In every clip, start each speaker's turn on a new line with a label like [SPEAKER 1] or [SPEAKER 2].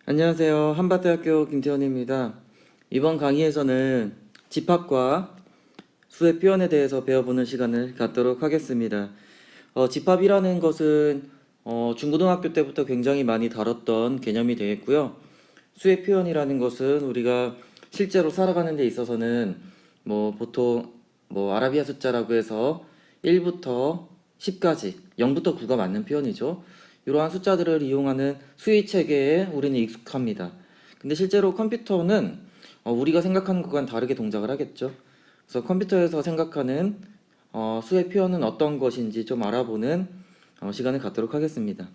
[SPEAKER 1] 안녕하세요. 한밭대학교 김태원입니다. 이번 강의에서는 집합과 수의 표현에 대해서 배워보는 시간을 갖도록 하겠습니다. 집합이라는 것은 중고등학교 때부터 굉장히 많이 다뤘던 개념이 되겠고요. 수의 표현이라는 것은 우리가 실제로 살아가는 데 있어서는 보통 아라비아 숫자라고 해서 1부터 10까지 0부터 9가 맞는 표현이죠. 이러한 숫자들을 이용하는 수의 체계에 우리는 익숙합니다. 근데 실제로 컴퓨터는 우리가 생각하는 것과는 다르게 동작을 하겠죠. 그래서 컴퓨터에서 생각하는 수의 표현은 어떤 것인지 좀 알아보는 시간을 갖도록 하겠습니다.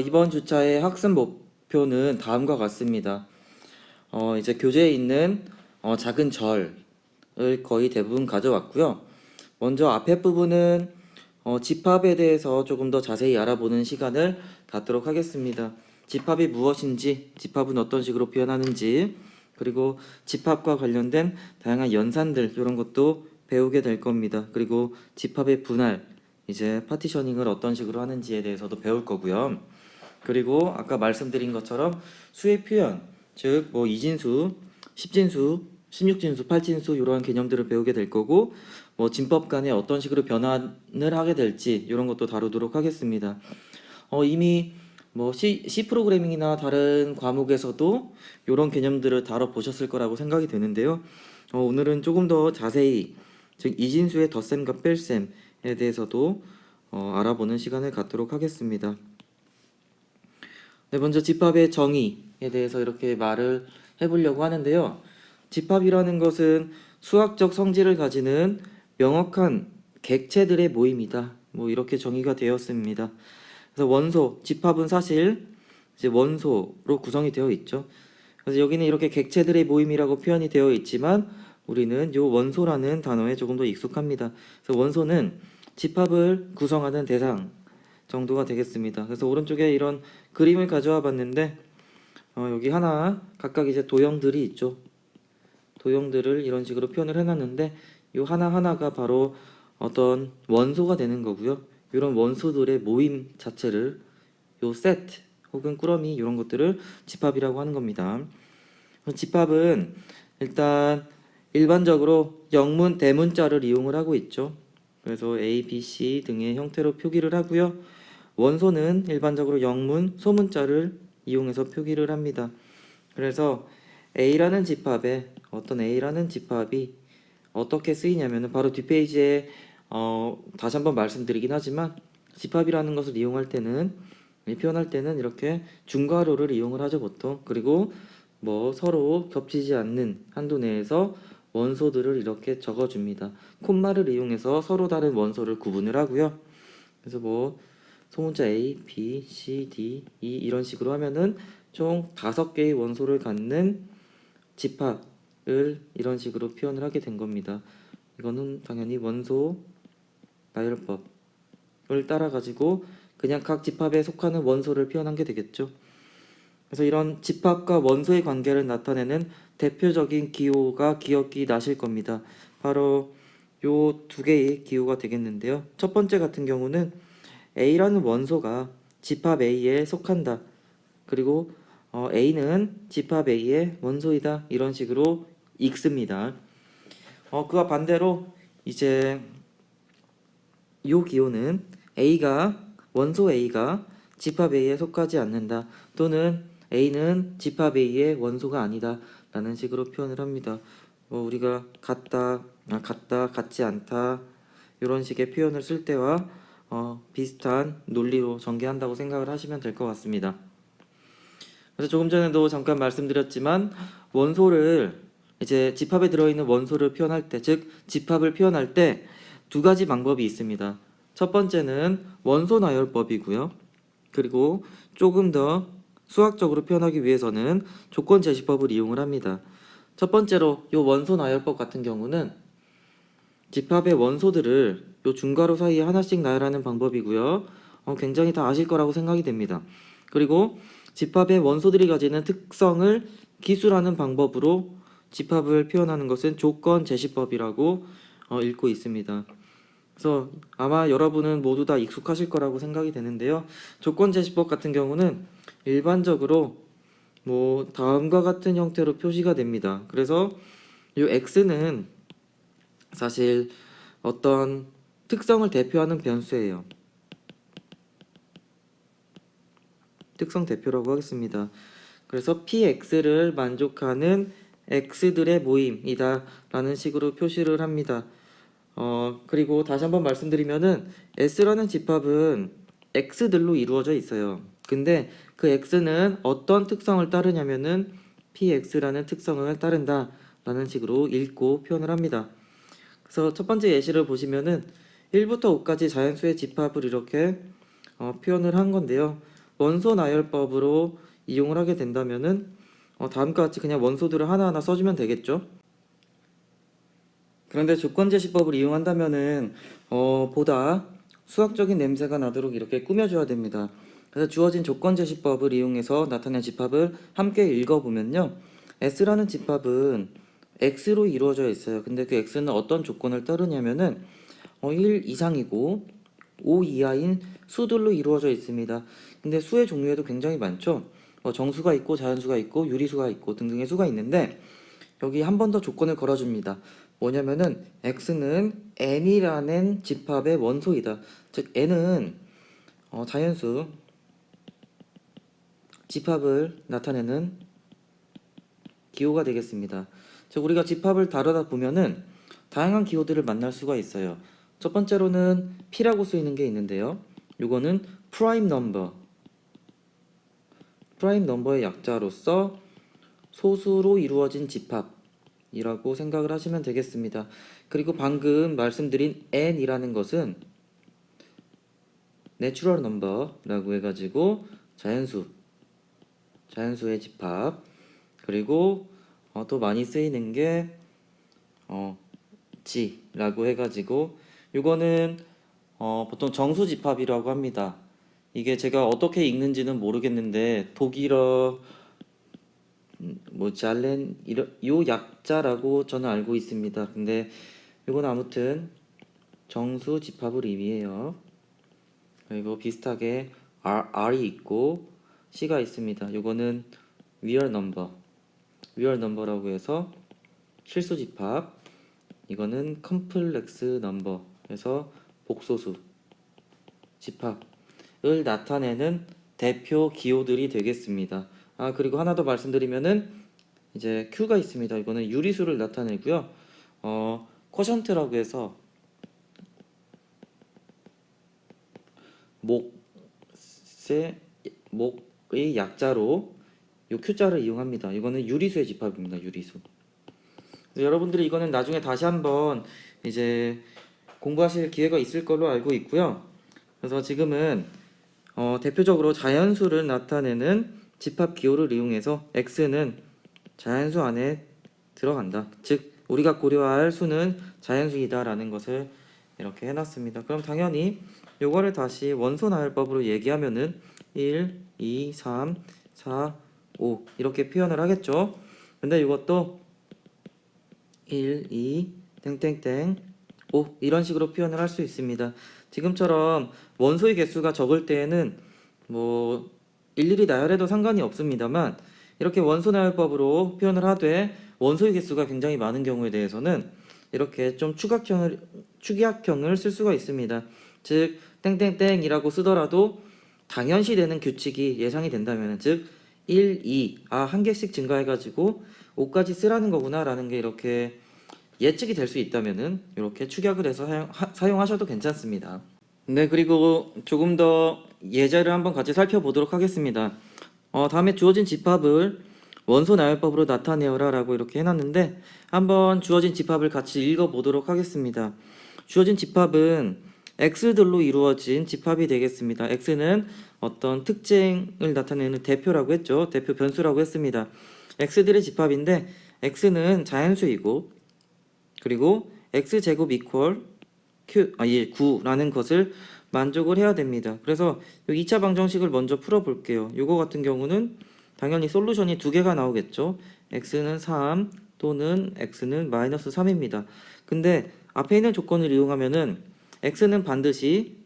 [SPEAKER 1] 이번 주차의 학습 목표는 다음과 같습니다. 이제 교재에 있는 작은 절을 거의 대부분 가져왔고요. 먼저 앞에 부분은 집합에 대해서 조금 더 자세히 알아보는 시간을 갖도록 하겠습니다. 집합이 무엇인지, 집합은 어떤 식으로 표현하는지, 그리고 집합과 관련된 다양한 연산들 이런 것도 배우게 될 겁니다. 그리고 집합의 분할, 이제 파티셔닝을 어떤 식으로 하는지에 대해서도 배울 거고요. 그리고 아까 말씀드린 것처럼 수의 표현, 즉 이진수, 십진수, 16진수, 8진수 이러한 개념들을 배우게 될 거고 진법 간에 어떤 식으로 변환을 하게 될지 이런 것도 다루도록 하겠습니다. 이미 C 프로그래밍이나 다른 과목에서도 이런 개념들을 다뤄보셨을 거라고 생각이 되는데요. 오늘은 조금 더 자세히 즉 이진수의 덧셈과 뺄셈에 대해서도 알아보는 시간을 갖도록 하겠습니다. 네, 먼저 집합의 정의에 대해서 이렇게 말을 해보려고 하는데요. 집합이라는 것은 수학적 성질을 가지는 명확한 객체들의 모임이다. 이렇게 정의가 되었습니다. 그래서 원소, 집합은 사실 이제 원소로 구성이 되어 있죠. 그래서 여기는 이렇게 객체들의 모임이라고 표현이 되어 있지만 우리는 이 원소라는 단어에 조금 더 익숙합니다. 그래서 원소는 집합을 구성하는 대상 정도가 되겠습니다. 그래서 오른쪽에 이런 그림을 가져와 봤는데 여기 하나 각각 이제 도형들이 있죠. 도형들을 이런 식으로 표현을 해놨는데 이 하나하나가 바로 어떤 원소가 되는 거고요. 이런 원소들의 모임 자체를 요 세트 혹은 꾸러미 이런 것들을 집합이라고 하는 겁니다. 집합은 일단 일반적으로 영문, 대문자를 이용을 하고 있죠. 그래서 A, B, C 등의 형태로 표기를 하고요. 원소는 일반적으로 영문, 소문자를 이용해서 표기를 합니다. 그래서 A라는 집합에 A라는 집합이 어떻게 쓰이냐면은 바로 뒷페이지에 다시 한번 말씀드리긴 하지만 집합이라는 것을 이용할 때는 표현할 때는 이렇게 중괄호를 이용을 하죠 보통. 그리고 서로 겹치지 않는 한도 내에서 원소들을 이렇게 적어줍니다. 콤마를 이용해서 서로 다른 원소를 구분을 하고요. 그래서 소문자 A, B, C, D, E 이런 식으로 하면은 총 5개의 원소를 갖는 집합을 이런 식으로 표현을 하게 된 겁니다. 이거는 당연히 원소 나열법을 따라 가지고 그냥 각 집합에 속하는 원소를 표현한 게 되겠죠. 그래서 이런 집합과 원소의 관계를 나타내는 대표적인 기호가 기억이 나실 겁니다. 바로 요 두 개의 기호가 되겠는데요. 첫 번째 같은 경우는 A라는 원소가 집합 A에 속한다. 그리고 A는 집합 A의 원소이다. 이런 식으로 읽습니다. 그와 반대로 이제 요 기호는 원소 A가 집합 A에 속하지 않는다. 또는 A는 집합 A의 원소가 아니다. 라는 식으로 표현을 합니다. 우리가 같다, 같지 않다 이런 식의 표현을 쓸 때와 비슷한 논리로 전개한다고 생각을 하시면 될 것 같습니다. 그래서 조금 전에도 잠깐 말씀드렸지만 원소를 이제 집합에 들어있는 원소를 표현할 때, 즉 집합을 표현할 때 두 가지 방법이 있습니다. 첫 번째는 원소 나열법이고요. 그리고 조금 더 수학적으로 표현하기 위해서는 조건 제시법을 이용을 합니다. 첫 번째로 이 원소 나열법 같은 경우는 집합의 원소들을 요 중괄호 사이에 하나씩 나열하는 방법이고요. 굉장히 다 아실 거라고 생각이 됩니다. 그리고 집합의 원소들이 가지는 특성을 기술하는 방법으로 집합을 표현하는 것은 조건 제시법이라고 읽고 있습니다. 그래서 아마 여러분은 모두 다 익숙하실 거라고 생각이 되는데요. 조건 제시법 같은 경우는 일반적으로 뭐 다음과 같은 형태로 표시가 됩니다. 그래서 이 x는 사실 어떤 특성을 대표하는 변수예요. 특성 대표라고 하겠습니다. 그래서 px를 만족하는 x들의 모임이다 라는 식으로 표시를 합니다. 그리고 다시 한번 말씀드리면은 S라는 집합은 X들로 이루어져 있어요. 근데 그 X는 어떤 특성을 따르냐면은 PX라는 특성을 따른다 라는 식으로 읽고 표현을 합니다. 그래서 첫 번째 예시를 보시면은 1부터 5까지 자연수의 집합을 이렇게 표현을 한 건데요. 원소 나열법으로 이용을 하게 된다면은 다음과 같이 그냥 원소들을 하나하나 써주면 되겠죠. 그런데 조건제시법을 이용한다면은 보다 수학적인 냄새가 나도록 이렇게 꾸며줘야 됩니다. 그래서 주어진 조건제시법을 이용해서 나타낸 집합을 함께 읽어보면요. S라는 집합은 X로 이루어져 있어요. 근데 그 X는 어떤 조건을 따르냐면은 1 이상이고 5 이하인 수들로 이루어져 있습니다. 근데 수의 종류에도 굉장히 많죠. 정수가 있고 자연수가 있고 유리수가 있고 등등의 수가 있는데 여기 한 번 더 조건을 걸어줍니다. 뭐냐면은 x는 n이라는 집합의 원소이다. 즉 n은 자연수 집합을 나타내는 기호가 되겠습니다. 즉 우리가 집합을 다루다 보면은 다양한 기호들을 만날 수가 있어요. 첫 번째로는 p라고 쓰이는 게 있는데요. 이거는 프라임 넘버, 프라임 넘버의 약자로서 소수로 이루어진 집합이라고 생각을 하시면 되겠습니다. 그리고 방금 말씀드린 n이라는 것은 내추럴 넘버라고 해가지고 자연수의 집합. 그리고 또 많이 쓰이는 게 G라고 해가지고 이거는 보통 정수 집합이라고 합니다. 이게 제가 어떻게 읽는지는 모르겠는데 독일어 뭐 잘렌 요 약자라고 저는 알고 있습니다. 근데 이건 아무튼 정수 집합을 의미해요. 그리고 비슷하게 R이 있고 C가 있습니다. 이거는 real number라고 해서 실수 집합. 이거는 complex number에서 복소수 집합을 나타내는 대표 기호들이 되겠습니다. 그리고 하나 더 말씀드리면은 이제 Q가 있습니다. 이거는 유리수를 나타내고요. 쿼션트라고 해서 목의 약자로 요 Q자를 이용합니다. 이거는 유리수의 집합입니다. 유리수. 여러분들이 이거는 나중에 다시 한번 이제 공부하실 기회가 있을 걸로 알고 있고요. 그래서 지금은 대표적으로 자연수를 나타내는 집합 기호를 이용해서 x는 자연수 안에 들어간다. 즉 우리가 고려할 수는 자연수이다라는 것을 이렇게 해놨습니다. 그럼 당연히 요거를 다시 원소 나열법으로 얘기하면은 1, 2, 3, 4, 5 이렇게 표현을 하겠죠. 근데 이것도 1, 2, 땡땡땡 5 이런 식으로 표현을 할 수 있습니다. 지금처럼 원소의 개수가 적을 때에는 뭐 일일이 나열해도 상관이 없습니다만 이렇게 원소 나열법으로 표현을 하되 원소의 개수가 굉장히 많은 경우에 대해서는 이렇게 좀 축약형을 쓸 수가 있습니다. 즉 땡땡땡이라고 쓰더라도 당연시되는 규칙이 예상이 된다면 즉 1, 2, 한 개씩 증가해가지고 5까지 쓰라는 거구나 라는 게 이렇게 예측이 될 수 있다면은 이렇게 축약을 해서 사용하셔도 괜찮습니다. 네, 그리고 조금 더 예제를 한번 같이 살펴보도록 하겠습니다. 다음에 주어진 집합을 원소 나열법으로 나타내어라 라고 이렇게 해놨는데 한번 주어진 집합을 같이 읽어보도록 하겠습니다. 주어진 집합은 x들로 이루어진 집합이 되겠습니다. x는 어떤 특징을 나타내는 대표라고 했죠. 대표 변수라고 했습니다. x들의 집합인데 x는 자연수이고 그리고 x제곱 이퀄 9라는 것을 만족을 해야 됩니다. 그래서 2차 방정식을 먼저 풀어볼게요. 이거 같은 경우는 당연히 솔루션이 두 개가 나오겠죠. x는 3 또는 x는 마이너스 3입니다. 근데 앞에 있는 조건을 이용하면은 x는 반드시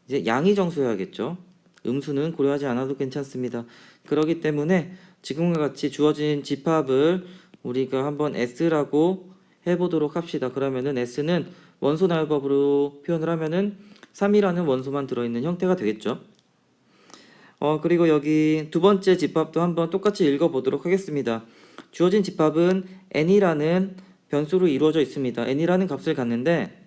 [SPEAKER 1] 이제 양의 정수여야겠죠. 음수는 고려하지 않아도 괜찮습니다. 그렇기 때문에 지금과 같이 주어진 집합을 우리가 한번 S라고 해보도록 합시다. 그러면은 S는 원소 나열법으로 표현을 하면은 3이라는 원소만 들어있는 형태가 되겠죠. 그리고 여기 두 번째 집합도 한번 똑같이 읽어보도록 하겠습니다. 주어진 집합은 n이라는 변수로 이루어져 있습니다. n이라는 값을 갖는데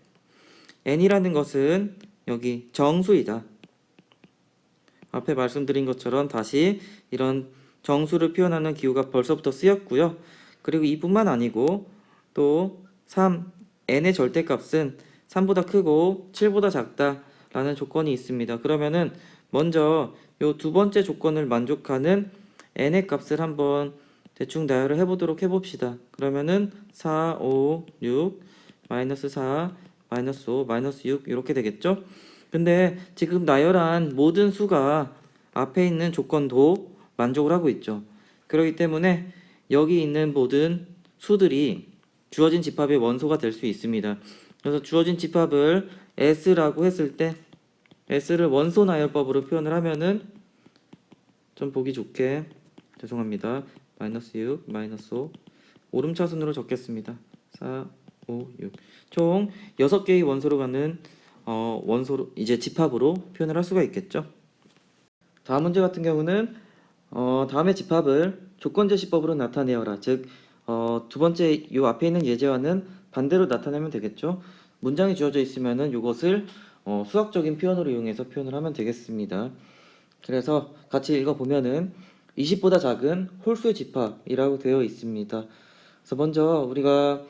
[SPEAKER 1] n이라는 것은 여기 정수이다. 앞에 말씀드린 것처럼 다시 이런 정수를 표현하는 기호가 벌써부터 쓰였고요. 그리고 이뿐만 아니고 또 3, n의 절대값은 3보다 크고 7보다 작다라는 조건이 있습니다. 그러면은 먼저 요 두 번째 조건을 만족하는 n의 값을 한번 대충 나열을 해보도록 해봅시다. 그러면은 4, 5, 6, 마이너스 4, 마이너스 5, 마이너스 6 이렇게 되겠죠? 근데 지금 나열한 모든 수가 앞에 있는 조건도 만족을 하고 있죠. 그렇기 때문에 여기 있는 모든 수들이 주어진 집합의 원소가 될 수 있습니다. 그래서 주어진 집합을 S라고 했을 때 S를 원소 나열법으로 표현을 하면은 좀 보기 좋게 죄송합니다. 마이너스 6, 마이너스 5 오름차순으로 적겠습니다. 4, 5, 6 총 6개의 원소로 가는 원소로 이제 집합으로 표현을 할 수가 있겠죠. 다음 문제 같은 경우는 다음의 집합을 조건제시법으로 나타내어라. 즉 두 번째 요 앞에 있는 예제와는 반대로 나타내면 되겠죠. 문장이 주어져 있으면은 이것을 수학적인 표현으로 이용해서 표현을 하면 되겠습니다. 그래서 같이 읽어보면은 20보다 작은 홀수의 집합이라고 되어 있습니다. 그래서 먼저 우리가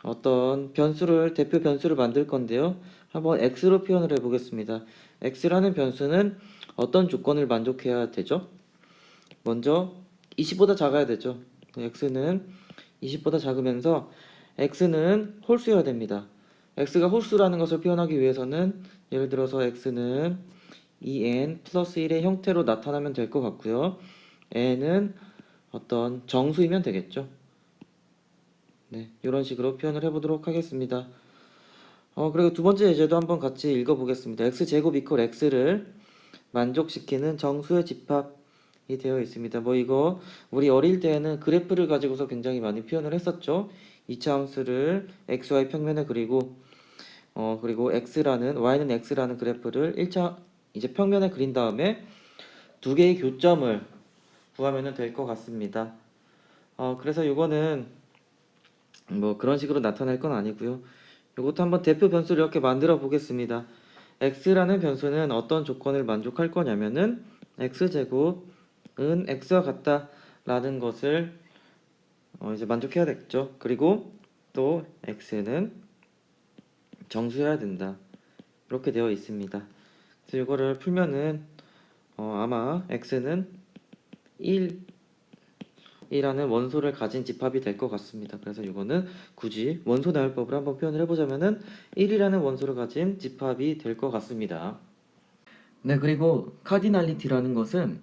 [SPEAKER 1] 어떤 변수를 대표 변수를 만들 건데요. 한번 x로 표현을 해보겠습니다. x라는 변수는 어떤 조건을 만족해야 되죠? 먼저 20보다 작아야 되죠. x는 20보다 작으면서 x는 홀수여야 됩니다. x가 홀수라는 것을 표현하기 위해서는 예를 들어서 x는 2n 플러스 1의 형태로 나타나면 될 것 같고요. n은 어떤 정수이면 되겠죠. 네, 이런 식으로 표현을 해보도록 하겠습니다. 그리고 두 번째 예제도 한번 같이 읽어보겠습니다. x제곱 이퀄 x를 만족시키는 정수의 집합이 되어 있습니다. 뭐 이거 우리 어릴 때에는 그래프를 가지고서 굉장히 많이 표현을 했었죠. 이차함수를 xy 평면에 그리고 그리고 y는 x라는 그래프를 1차 이제 평면에 그린 다음에 두 개의 교점을 구하면 될 것 같습니다. 그래서 이거는 뭐 그런 식으로 나타날 건 아니고요. 이것도 한번 대표 변수를 이렇게 만들어 보겠습니다. x라는 변수는 어떤 조건을 만족할 거냐면은 x제곱은 x와 같다라는 것을 이제 만족해야 되겠죠. 그리고 또 x는 정수여야 된다. 이렇게 되어 있습니다. 그래서 이거를 풀면은 아마 x는 1이라는 원소를 가진 집합이 될 것 같습니다. 그래서 이거는 굳이 원소 나열법으로 한번 표현을 해보자면은 1이라는 원소를 가진 집합이 될 것 같습니다. 네, 그리고 카디널리티라는 것은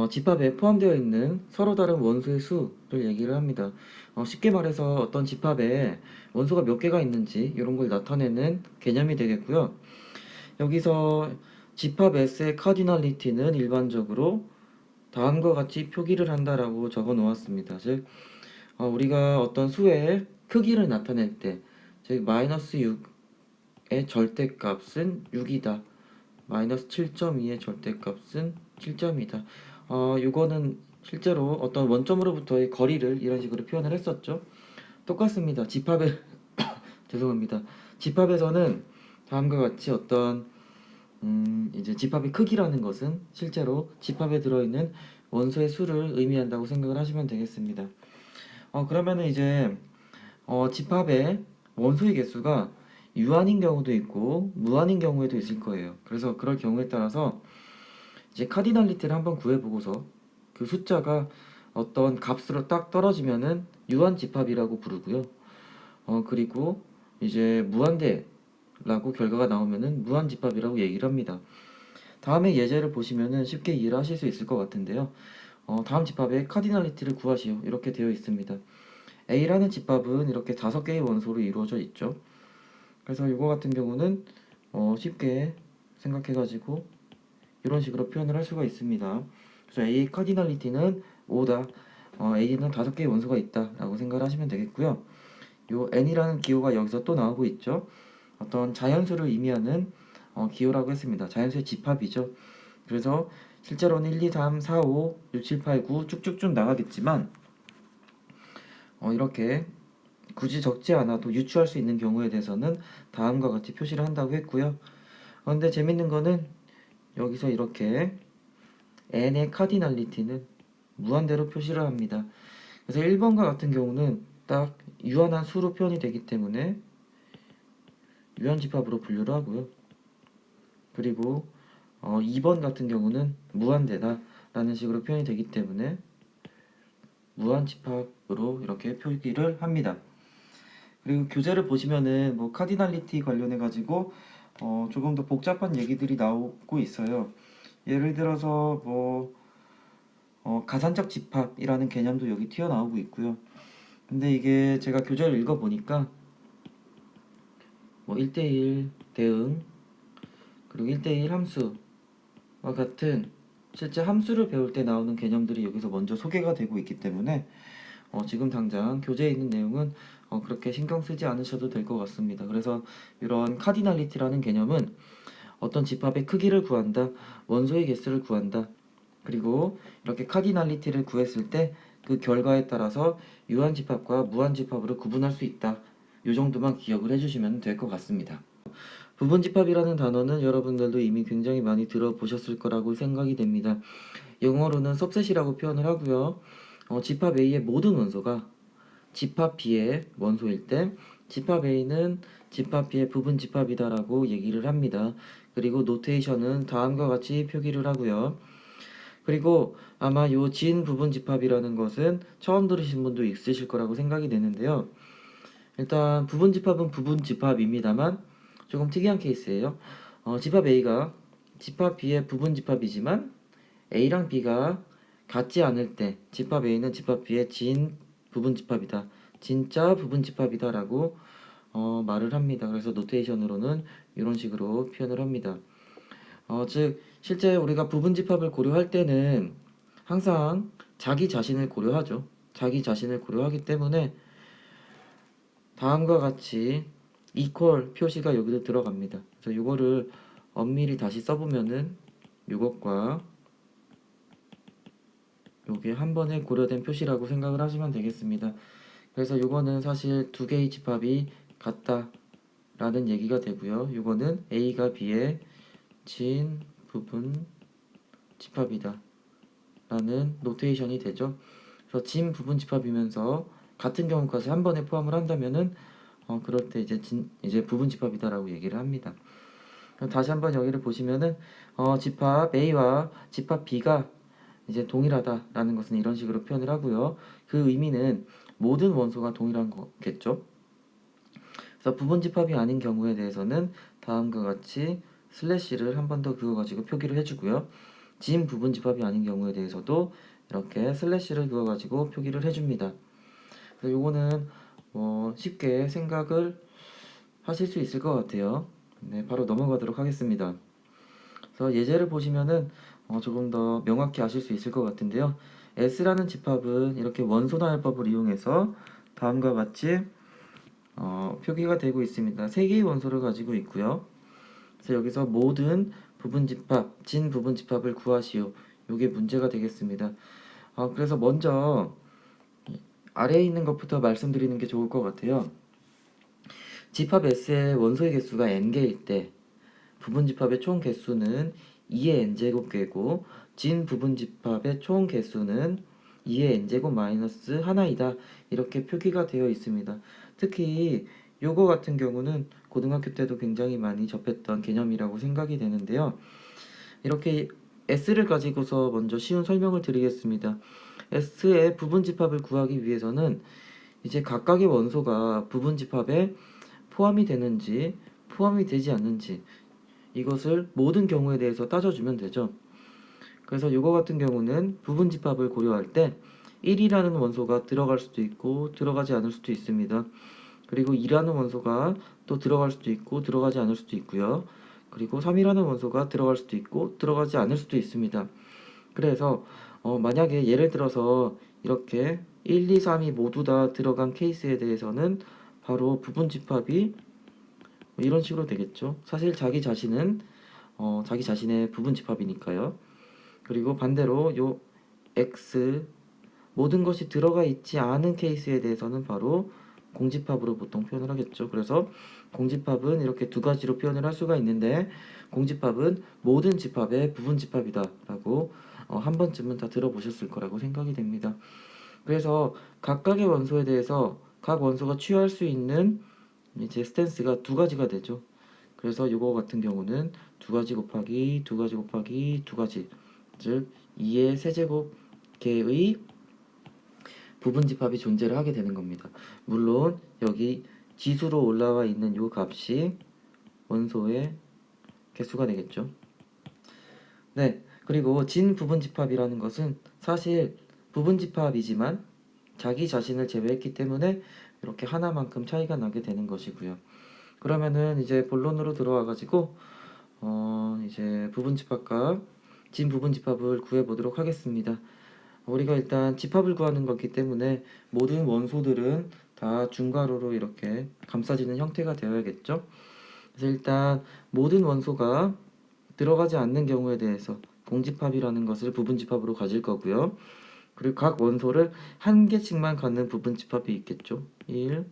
[SPEAKER 1] 집합에 포함되어 있는 서로 다른 원소의 수를 얘기를 합니다. 쉽게 말해서 어떤 집합에 원소가 몇 개가 있는지 이런 걸 나타내는 개념이 되겠고요. 여기서 집합 S의 카디널리티는 일반적으로 다음과 같이 표기를 한다라고 적어 놓았습니다. 즉 우리가 어떤 수의 크기를 나타낼 때, 즉 마이너스 6의 절대값은 6이다. 마이너스 7.2의 절대값은 7점이다. 이거는 실제로 어떤 원점으로부터의 거리를 이런 식으로 표현을 했었죠. 똑같습니다. 집합에 죄송합니다. 집합에서는 다음과 같이 어떤 이제 집합의 크기라는 것은 실제로 집합에 들어있는 원소의 수를 의미한다고 생각을 하시면 되겠습니다. 그러면은 이제 집합의 원소의 개수가 유한인 경우도 있고 무한인 경우에도 있을 거예요. 그래서 그럴 경우에 따라서 이제 카디널리티를 한번 구해보고서 그 숫자가 어떤 값으로 딱 떨어지면은 유한 집합이라고 부르고요. 그리고 이제 무한대라고 결과가 나오면은 무한 집합이라고 얘기를 합니다. 다음에 예제를 보시면은 쉽게 이해를 하실 수 있을 것 같은데요. 다음 집합의 카디널리티를 구하시오. 이렇게 되어 있습니다. A라는 집합은 이렇게 5개의 원소로 이루어져 있죠. 그래서 이거 같은 경우는 쉽게 생각해가지고 이런 식으로 표현을 할 수가 있습니다. 그래서 A 카디널리티는 5다. A는 5개의 원소가 있다라고 생각을 하시면 되겠고요. 요 N이라는 기호가 여기서 또 나오고 있죠. 어떤 자연수를 의미하는 기호라고 했습니다. 자연수의 집합이죠. 그래서 실제로는 1, 2, 3, 4, 5, 6, 7, 8, 9 쭉쭉쭉 나가겠지만 이렇게 굳이 적지 않아도 유추할 수 있는 경우에 대해서는 다음과 같이 표시를 한다고 했고요. 그런데 재밌는 거는 여기서 이렇게 n의 카디널리티는 무한대로 표시를 합니다. 그래서 1번과 같은 경우는 딱 유한한 수로 표현이 되기 때문에 유한집합으로 분류를 하고요. 그리고 2번 같은 경우는 무한대다 라는 식으로 표현이 되기 때문에 무한집합으로 이렇게 표기를 합니다. 그리고 교재를 보시면은 뭐 카디널리티 관련해 가지고 조금 더 복잡한 얘기들이 나오고 있어요. 예를 들어서 뭐 가산적 집합이라는 개념도 여기 튀어나오고 있고요. 근데 이게 제가 교재를 읽어 보니까 뭐 1대1 대응 그리고 1대1 함수와 같은 실제 함수를 배울 때 나오는 개념들이 여기서 먼저 소개가 되고 있기 때문에 지금 당장 교재에 있는 내용은 그렇게 신경 쓰지 않으셔도 될 것 같습니다. 그래서 이런 카디널리티라는 개념은 어떤 집합의 크기를 구한다, 원소의 개수를 구한다, 그리고 이렇게 카디널리티를 구했을 때 그 결과에 따라서 유한집합과 무한집합으로 구분할 수 있다. 이 정도만 기억을 해주시면 될 것 같습니다. 부분집합이라는 단어는 여러분들도 이미 굉장히 많이 들어보셨을 거라고 생각이 됩니다. 영어로는 subset이라고 표현을 하고요. 집합 A의 모든 원소가 집합 B의 원소일 때 집합 A는 집합 B의 부분 집합이다라고 얘기를 합니다. 그리고 노테이션은 다음과 같이 표기를 하고요. 그리고 아마 요 진 부분 집합이라는 것은 처음 들으신 분도 있으실 거라고 생각이 되는데요. 일단 부분 집합은 부분 집합입니다만 조금 특이한 케이스예요. 집합 A가 집합 B의 부분 집합이지만 A랑 B가 같지 않을 때 집합 A는 집합 B의 진 부분 집합이다. 진짜 부분 집합이다 라고 말을 합니다. 그래서 노테이션으로는 이런 식으로 표현을 합니다. 즉 실제 우리가 부분 집합을 고려할 때는 항상 자기 자신을 고려하죠. 자기 자신을 고려하기 때문에 다음과 같이 equal 표시가 여기도 들어갑니다. 그래서 이거를 엄밀히 다시 써보면은 이것과 요게 한 번에 고려된 표시라고 생각을 하시면 되겠습니다. 그래서 요거는 사실 두 개의 집합이 같다 라는 얘기가 되고요. 요거는 A가 B의 진 부분 집합이다 라는 노테이션이 되죠. 그래서 진 부분 집합이면서 같은 경우까지 한 번에 포함을 한다면은 그럴 때 이제 부분 집합이다 라고 얘기를 합니다. 다시 한번 여기를 보시면은 집합 A와 집합 B가 이제 동일하다라는 것은 이런 식으로 표현을 하고요. 그 의미는 모든 원소가 동일한 거겠죠. 그래서 부분 집합이 아닌 경우에 대해서는 다음과 같이 슬래시를 한 번 더 그어가지고 표기를 해주고요. 진 부분 집합이 아닌 경우에 대해서도 이렇게 슬래시를 그어가지고 표기를 해줍니다. 그래서 요거는 쉽게 생각을 하실 수 있을 것 같아요. 네, 바로 넘어가도록 하겠습니다. 그래서 예제를 보시면은 조금 더 명확히 아실 수 있을 것 같은데요. S라는 집합은 이렇게 원소나열법을 이용해서 다음과 같이 표기가 되고 있습니다. 3개의 원소를 가지고 있고요. 그래서 여기서 모든 부분집합, 진 부분집합을 구하시오. 이게 문제가 되겠습니다. 그래서 먼저 아래에 있는 것부터 말씀드리는 게 좋을 것 같아요. 집합 S의 원소의 개수가 n개일 때 부분집합의 총 개수는 2의 n제곱개고 진 부분집합의 총 개수는 2의 n제곱 마이너스 하나이다. 이렇게 표기가 되어 있습니다. 특히 요거 같은 경우는 고등학교 때도 굉장히 많이 접했던 개념이라고 생각이 되는데요. 이렇게 S를 가지고서 먼저 쉬운 설명을 드리겠습니다. S의 부분집합을 구하기 위해서는 이제 각각의 원소가 부분집합에 포함이 되는지 포함이 되지 않는지 이것을 모든 경우에 대해서 따져주면 되죠. 그래서 이거 같은 경우는 부분집합을 고려할 때 1이라는 원소가 들어갈 수도 있고 들어가지 않을 수도 있습니다. 그리고 2라는 원소가 또 들어갈 수도 있고 들어가지 않을 수도 있고요. 그리고 3이라는 원소가 들어갈 수도 있고 들어가지 않을 수도 있습니다. 그래서 만약에 예를 들어서 이렇게 1, 2, 3이 모두 다 들어간 케이스에 대해서는 바로 부분 집합이 뭐 이런 식으로 되겠죠. 사실 자기 자신은 자기 자신의 부분 집합이니까요. 그리고 반대로 요 x 모든 것이 들어가 있지 않은 케이스에 대해서는 바로 공집합으로 보통 표현을 하겠죠. 그래서 공집합은 이렇게 두 가지로 표현을 할 수가 있는데 공집합은 모든 집합의 부분 집합이다라고 한 번쯤은 다 들어보셨을 거라고 생각이 됩니다. 그래서 각각의 원소에 대해서 각 원소가 취할 수 있는 이제 스탠스가 두 가지가 되죠. 그래서 이거 같은 경우는 두 가지 곱하기 두 가지 곱하기 두 가지, 즉 2의 세제곱 개의 부분 집합이 존재를 하게 되는 겁니다. 물론 여기 지수로 올라와 있는 이 값이 원소의 개수가 되겠죠. 네, 그리고 진 부분 집합이라는 것은 사실 부분 집합이지만 자기 자신을 제외했기 때문에 이렇게 하나만큼 차이가 나게 되는 것이고요. 그러면은 이제 본론으로 들어와 가지고 이제 부분 집합과 진 부분 집합을 구해 보도록 하겠습니다. 우리가 일단 집합을 구하는 거기 때문에 모든 원소들은 다 중괄호로 이렇게 감싸지는 형태가 되어야겠죠. 그래서 일단 모든 원소가 들어가지 않는 경우에 대해서 공집합이라는 것을 부분집합으로 가질 거고요. 그리고 각 원소를 한 개씩만 갖는 부분집합이 있겠죠. 1,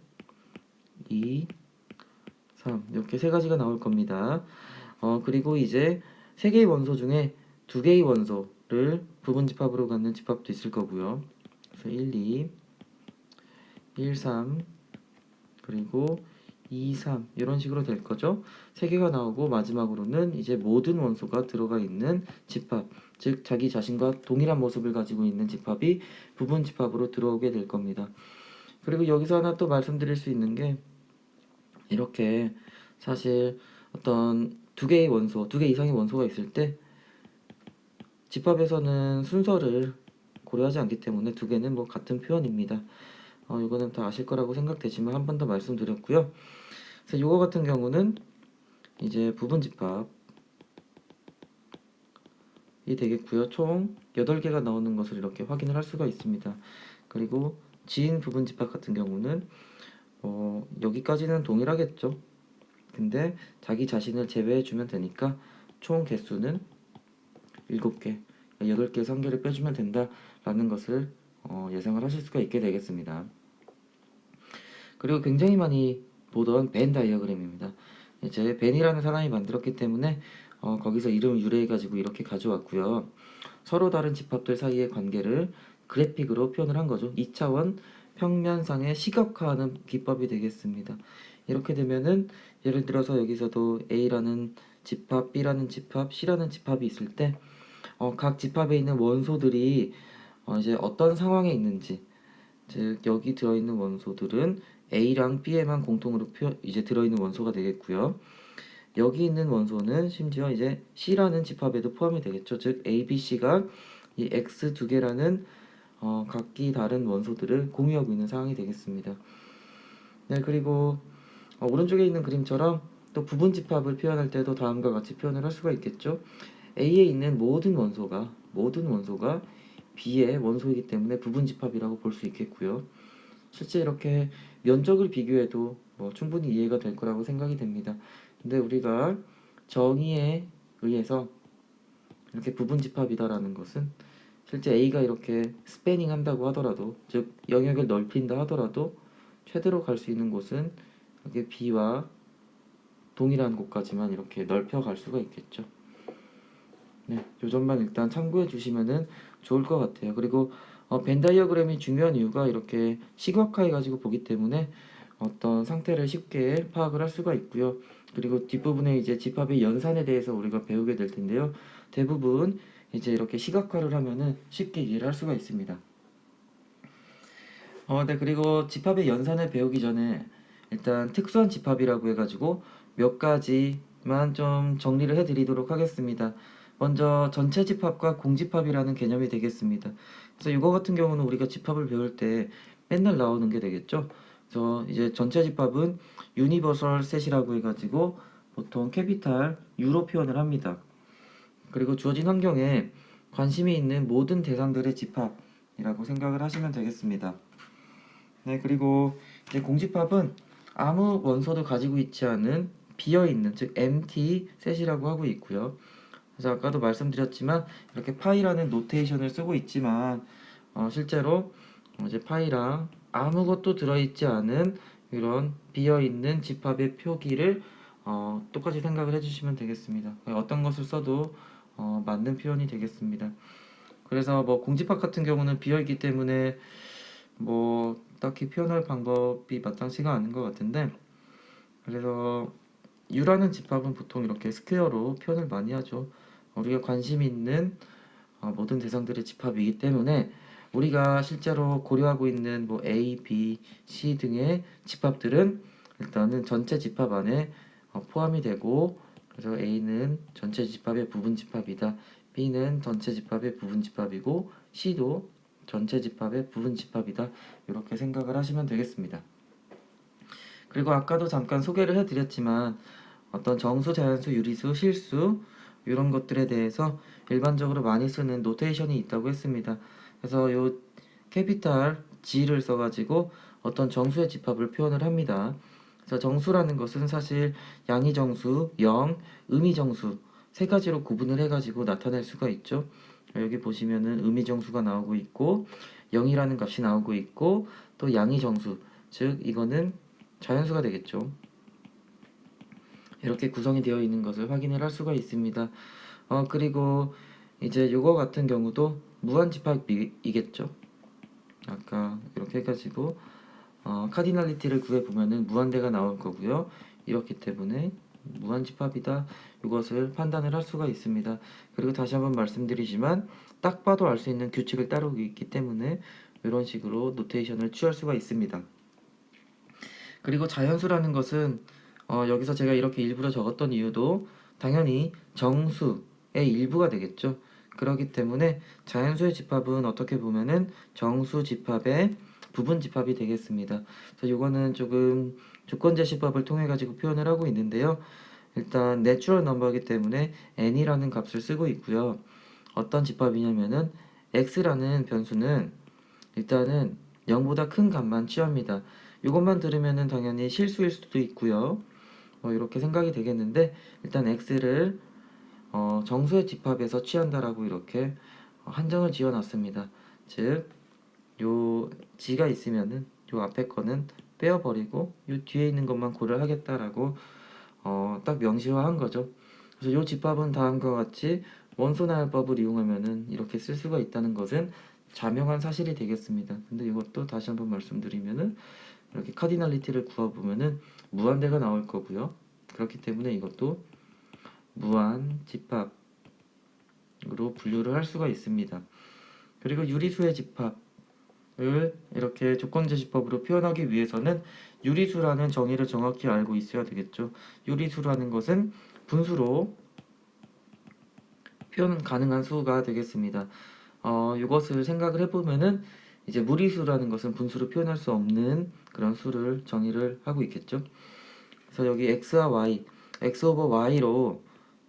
[SPEAKER 1] 2, 3 이렇게 세 가지가 나올 겁니다. 그리고 이제 세 개의 원소 중에 두 개의 원소를 부분집합으로 갖는 집합도 있을 거고요. 그래서 1, 2, 1, 3 그리고 2, 3 이런 식으로 될 거죠. 세 개가 나오고 마지막으로는 이제 모든 원소가 들어가 있는 집합, 즉 자기 자신과 동일한 모습을 가지고 있는 집합이 부분 집합으로 들어오게 될 겁니다. 그리고 여기서 하나 또 말씀드릴 수 있는 게 이렇게 사실 어떤 두 개의 원소, 두 개 이상의 원소가 있을 때 집합에서는 순서를 고려하지 않기 때문에 두 개는 뭐 같은 표현입니다. 이거는 다 아실 거라고 생각되지만 한 번 더 말씀드렸고요. 그래서 이거 같은 경우는 이제 부분 집합이 되겠고요. 총 8개가 나오는 것을 이렇게 확인을 할 수가 있습니다. 그리고 진 부분 집합 같은 경우는 여기까지는 동일하겠죠. 근데 자기 자신을 제외해 주면 되니까 총 개수는 7개, 8개에서 1개를 빼주면 된다라는 것을 예상을 하실 수가 있게 되겠습니다. 그리고 굉장히 많이 보던 벤 다이어그램입니다. 이제 벤이라는 사람이 만들었기 때문에 거기서 이름을 유래해가지고 이렇게 가져왔고요. 서로 다른 집합들 사이의 관계를 그래픽으로 표현을 한 거죠. 2차원 평면상의 시각화하는 기법이 되겠습니다. 이렇게 되면은 예를 들어서 여기서도 A라는 집합, B라는 집합, C라는 집합이 있을 때 각 집합에 있는 원소들이 이제 어떤 상황에 있는지, 즉 여기 들어있는 원소들은 A랑 B에만 공통으로 이제 들어있는 원소가 되겠고요. 여기 있는 원소는 심지어 이제 C라는 집합에도 포함이 되겠죠. 즉 A, B, C가 이 X 두 개라는 각기 다른 원소들을 공유하고 있는 상황이 되겠습니다. 네, 그리고 오른쪽에 있는 그림처럼 또 부분 집합을 표현할 때도 다음과 같이 표현을 할 수가 있겠죠. A에 있는 모든 원소가 B의 원소이기 때문에 부분 집합이라고 볼 수 있겠고요. 실제 이렇게 면적을 비교해도 충분히 이해가 될 거라고 생각이 됩니다. 근데 우리가 정의에 의해서 이렇게 부분 집합이다라는 것은 실제 A가 이렇게 스패닝 한다고 하더라도, 즉 영역을 넓힌다 하더라도 최대로 갈 수 있는 곳은 이렇게 B와 동일한 곳까지만 이렇게 넓혀 갈 수가 있겠죠. 네, 요 점만 일단 참고해 주시면은 좋을 것 같아요. 그리고 벤 다이어그램이 중요한 이유가 이렇게 시각화해 가지고 보기 때문에 어떤 상태를 쉽게 파악을 할 수가 있고요. 그리고 뒷부분에 이제 집합의 연산에 대해서 우리가 배우게 될 텐데요. 대부분 이제 이렇게 시각화를 하면은 쉽게 이해를 할 수가 있습니다. 네, 그리고 집합의 연산을 배우기 전에 일단 특수한 집합이라고 해가지고 몇 가지만 좀 정리를 해드리도록 하겠습니다. 먼저 전체 집합과 공집합이라는 개념이 되겠습니다. 그래서 이거 같은 경우는 우리가 집합을 배울 때 맨날 나오는 게 되겠죠. 그래서 이제 전체 집합은 유니버설 셋이라고 해가지고 보통 캐피탈 U로 표현을 합니다. 그리고 주어진 환경에 관심이 있는 모든 대상들의 집합이라고 생각을 하시면 되겠습니다. 네, 그리고 이제 공집합은 아무 원소도 가지고 있지 않은 비어있는, 즉 empty 셋이라고 하고 있고요. 그래서 아까도 말씀드렸지만 이렇게 파이라는 노테이션을 쓰고 있지만 실제로 이제 파이랑 아무것도 들어있지 않은 이런 비어있는 집합의 표기를 똑같이 생각을 해주시면 되겠습니다. 어떤 것을 써도 맞는 표현이 되겠습니다. 그래서 뭐 공집합 같은 경우는 비어있기 때문에 뭐 딱히 표현할 방법이 마땅치가 않은 것 같은데, 그래서 U라는 집합은 보통 이렇게 스퀘어로 표현을 많이 하죠. 우리가 관심 있는 모든 대상들의 집합이기 때문에 우리가 실제로 고려하고 있는 뭐 A, B, C 등의 집합들은 일단은 전체 집합 안에 포함이 되고, 그래서 A는 전체 집합의 부분 집합이다, B는 전체 집합의 부분 집합이고, C도 전체 집합의 부분 집합이다, 이렇게 생각을 하시면 되겠습니다. 그리고 아까도 잠깐 소개를 해드렸지만 어떤 정수, 자연수, 유리수, 실수 이런 것들에 대해서 일반적으로 많이 쓰는 노테이션이 있다고 했습니다. 그래서 요 캐피탈 G를 써가지고 어떤 정수의 집합을 표현을 합니다. 그래서 정수라는 것은 사실 양의정수, 영, 음의정수 세 가지로 구분을 해가지고 나타낼 수가 있죠. 여기 보시면은 음의정수가 나오고 있고 0이라는 값이 나오고 있고 또 양의정수, 즉 이거는 자연수가 되겠죠. 이렇게 구성이 되어 있는 것을 확인을 할 수가 있습니다. 그리고 이제 요거 같은 경우도 무한집합이겠죠. 아까 이렇게 해가지고 카디널리티를 구해보면은 무한대가 나올 거고요. 이렇기 때문에 무한집합이다, 이것을 판단을 할 수가 있습니다. 그리고 다시 한번 말씀드리지만 딱 봐도 알 수 있는 규칙을 따르고 있기 때문에 이런 식으로 노테이션을 취할 수가 있습니다. 그리고 자연수라는 것은 여기서 제가 이렇게 일부러 적었던 이유도 당연히 정수의 일부가 되겠죠. 그렇기 때문에 자연수의 집합은 어떻게 보면은 정수 집합의 부분 집합이 되겠습니다. 그래서 이거는 조금 조건제시법을 통해 가지고 표현을 하고 있는데요. 일단 내추럴 넘버이기 때문에 n이라는 값을 쓰고 있고요. 어떤 집합이냐면은 x라는 변수는 일단은 0보다 큰 값만 취합니다. 이것만 들으면은 당연히 실수일 수도 있고요. 이렇게 생각이 되겠는데 일단 x를 정수의 집합에서 취한다라고 이렇게 한정을 지어놨습니다. 즉, 요 g가 있으면은 요 앞에 거는 빼어버리고 요 뒤에 있는 것만 고려하겠다라고 딱 명시화한 거죠. 그래서 요 집합은 다음과 같이 원소 나열법을 이용하면은 이렇게 쓸 수가 있다는 것은 자명한 사실이 되겠습니다. 근데 이것도 다시 한번 말씀드리면은 이렇게 카디널리티를 구해보면은 무한대가 나올 거고요. 그렇기 때문에 이것도 무한 집합으로 분류를 할 수가 있습니다. 그리고 유리수의 집합을 이렇게 조건제시법으로 표현하기 위해서는 유리수라는 정의를 정확히 알고 있어야 되겠죠. 유리수라는 것은 분수로 표현 가능한 수가 되겠습니다. 이것을 생각을 해보면은 이제 무리수라는 것은 분수로 표현할 수 없는 그런 수를 정의를 하고 있겠죠. 그래서 여기 x와 y, x 오버 y로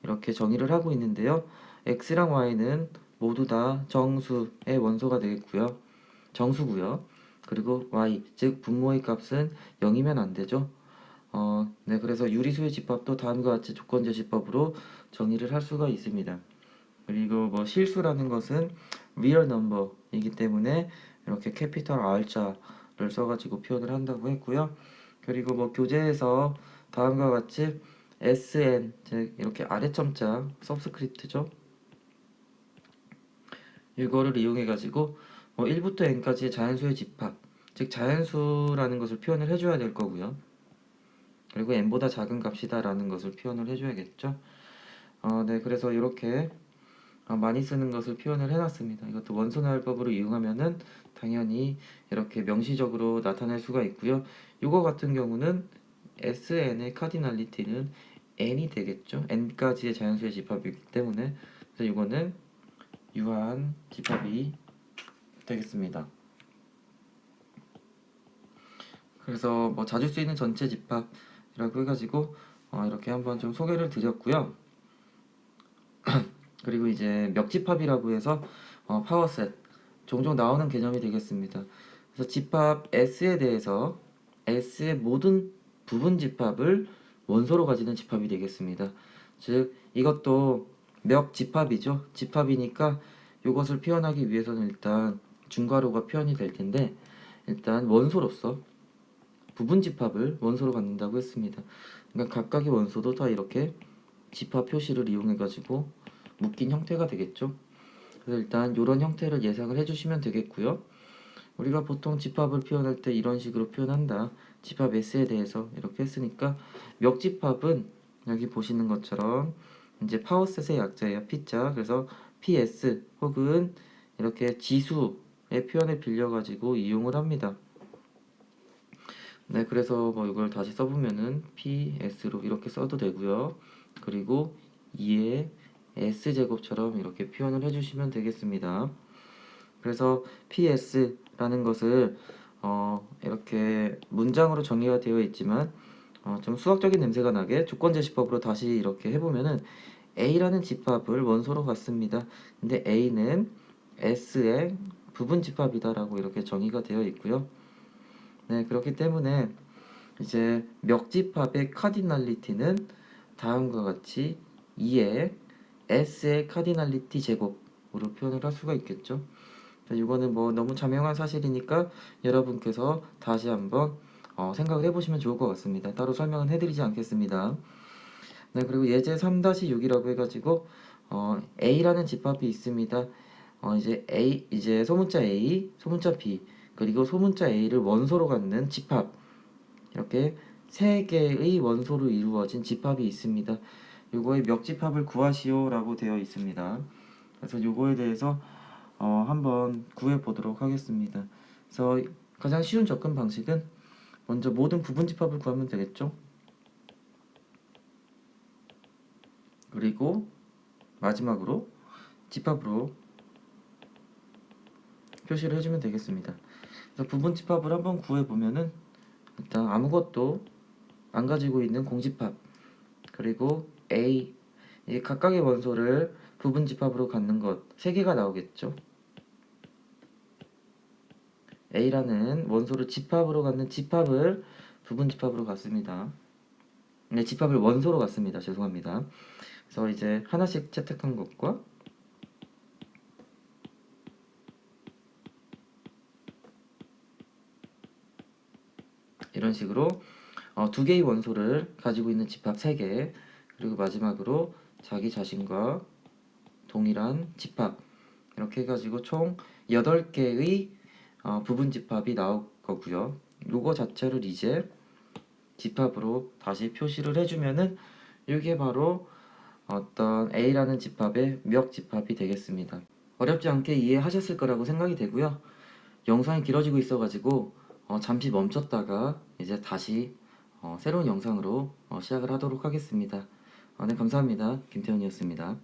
[SPEAKER 1] 이렇게 정의를 하고 있는데요. x랑 y는 모두 다 정수의 원소가 되겠고요. 정수고요. 그리고 y, 즉 분모의 값은 0이면 안 되죠. 네, 그래서 유리수의 집합도 다음과 같이 조건제시법으로 정의를 할 수가 있습니다. 그리고 뭐 실수라는 것은 real number이기 때문에 이렇게 캐피털 R자를 써가지고 표현을 한다고 했고요. 그리고 뭐 교재에서 다음과 같이 SN, 즉 이렇게 아래첨자 서브스크립트죠. 이거를 이용해 가지고 1부터 n까지의 자연수의 집합, 즉 자연수라는 것을 표현을 해줘야 될 거고요. 그리고 n보다 작은 값이다라는 것을 표현을 해줘야겠죠. 네, 그래서 이렇게 많이 쓰는 것을 표현을 해놨습니다. 이것도 원소나열법으로 이용하면은 당연히 이렇게 명시적으로 나타낼 수가 있고요. 이거 같은 경우는 SN의 카디널리티는 n이 되겠죠. n까지의 자연수의 집합이기 때문에 그래서 이거는 유한 집합이 되겠습니다. 그래서 뭐 자주 쓰이는 전체 집합이라고 해가지고 이렇게 한번 좀 소개를 드렸고요. 그리고 이제 멱집합이라고 해서 파워셋 종종 나오는 개념이 되겠습니다. 그래서 집합 S에 대해서 S의 모든 부분 집합을 원소로 가지는 집합이 되겠습니다. 즉 이것도 멱집합이죠. 집합이니까 이것을 표현하기 위해서는 일단 중괄호가 표현이 될 텐데 일단 원소로서 부분 집합을 원소로 갖는다고 했습니다. 그러니까 각각의 원소도 다 이렇게 집합 표시를 이용해 가지고 묶인 형태가 되겠죠. 그래서 일단 이런 형태를 예상을 해주시면 되겠고요. 우리가 보통 집합을 표현할 때 이런 식으로 표현한다. 집합 S에 대해서 이렇게 했으니까 멱집합은 여기 보시는 것처럼 이제 파워셋의 약자예요. P자. 그래서 PS 혹은 이렇게 지수의 표현을 빌려가지고 이용을 합니다. 네, 그래서 뭐 이걸 다시 써보면은 PS로 이렇게 써도 되고요. 그리고 2의 S제곱처럼 이렇게 표현을 해주시면 되겠습니다. 그래서 PS라는 것을 이렇게 문장으로 정의가 되어 있지만 좀 수학적인 냄새가 나게 조건제시법으로 다시 이렇게 해보면은 A라는 집합을 원소로 갖습니다. 근데 A는 S의 부분 집합이다라고 이렇게 정의가 되어 있고요. 네, 그렇기 때문에 이제 멱집합의 카디널리티는 다음과 같이 2의 S의 카디널리티 제곱으로 표현을 할 수가 있겠죠. 이거는 뭐 너무 자명한 사실이니까 여러분께서 다시 한번 생각을 해보시면 좋을 것 같습니다. 따로 설명은 해드리지 않겠습니다. 네, 그리고 예제 3-6이라고 해가지고 A라는 집합이 있습니다. 이제 소문자 A, 소문자 B, 그리고 소문자 A를 원소로 갖는 집합 이렇게 세 개의 원소로 이루어진 집합이 있습니다. 요거의 멱집합을 구하시오라고 되어 있습니다. 그래서 요거에 대해서 한번 구해 보도록 하겠습니다. 그래서 가장 쉬운 접근 방식은 먼저 모든 부분 집합을 구하면 되겠죠. 그리고 마지막으로 집합으로 표시를 해주면 되겠습니다. 그래서 부분 집합을 한번 구해 보면은 일단 아무것도 안 가지고 있는 공집합 그리고 A 이 각각의 원소를 부분 집합으로 갖는 것 3개가 나오겠죠. A라는 원소를 집합으로 갖는 집합을 부분 집합으로 갖습니다. 네, 집합을 원소로 갖습니다. 죄송합니다. 그래서 이제 하나씩 채택한 것과 이런 식으로 2개의 원소를 가지고 있는 집합 3개 그리고 마지막으로 자기 자신과 동일한 집합 이렇게 해가지고 총 8개의 부분 집합이 나올 거고요. 요거 자체를 이제 집합으로 다시 표시를 해주면은 이게 바로 어떤 A라는 집합의 멱 집합이 되겠습니다. 어렵지 않게 이해하셨을 거라고 생각이 되고요. 영상이 길어지고 있어가지고 잠시 멈췄다가 이제 다시 새로운 영상으로 시작을 하도록 하겠습니다. 네, 감사합니다. 김태훈이었습니다.